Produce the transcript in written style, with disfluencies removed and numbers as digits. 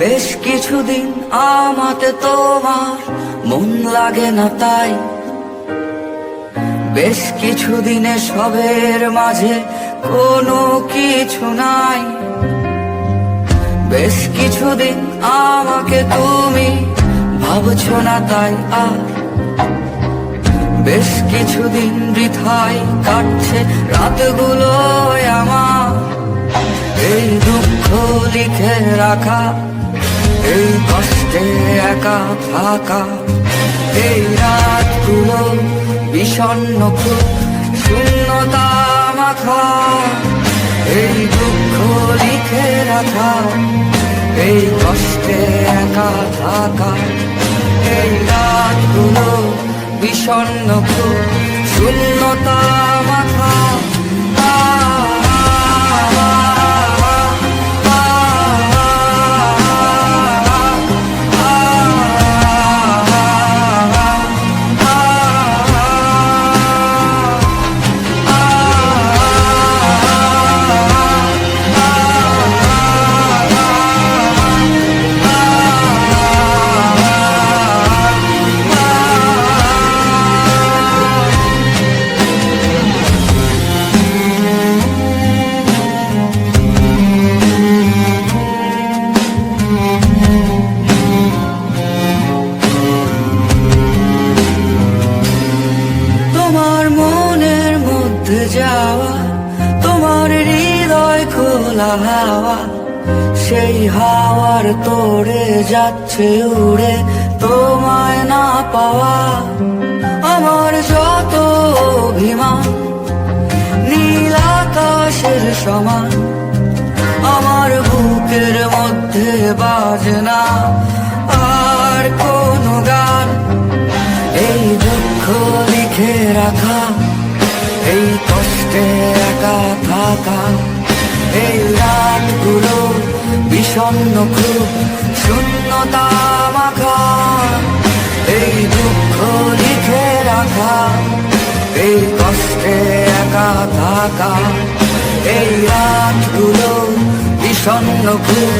বেশ কিছুদিন আমাতে তোমার মন লাগে না, তাই বেশ কিছুদিনে সবের মাঝে কোনো কিছু নাই। বেশ কিছুদিন আমাকে তুমি ভাবছো না, তাই আর বেশ কিছুদিন বৃথায় কাটছে রাতগুলো আমার। এই দুঃখ লিখে রাখা, এই কষ্টে একা থাকা, এই রাতগুলো বিষণ্ণ খুব শূন্যতা মাখা। এই দুঃখ লিখে রাখা, এই কষ্টে একা থাকা, এই রাতগুলো বিষণ্ণ খুব শূন্যতা মাখা। যাওয়া তোমার হৃদয় খোলা হাওয়া, সেই হাওয়ার তোড়ে যাচ্ছে উড়ে তোমায় না পাওয়া। আমার যত অভিমান নীল আকাশের সমান, আমার বুকের মধ্যে বাজে না আর কোনো গান। এই দুঃখ লিখে রাখা, এই কষ্টে একা থাকা, এই রাতগুলো বিষণ্ণ খুব শূন্যতা মাখা। এই দুঃখ লিখে রাখা, এই কষ্টে একা থাকা, এই রাতগুলো বিষণ্ণ খুব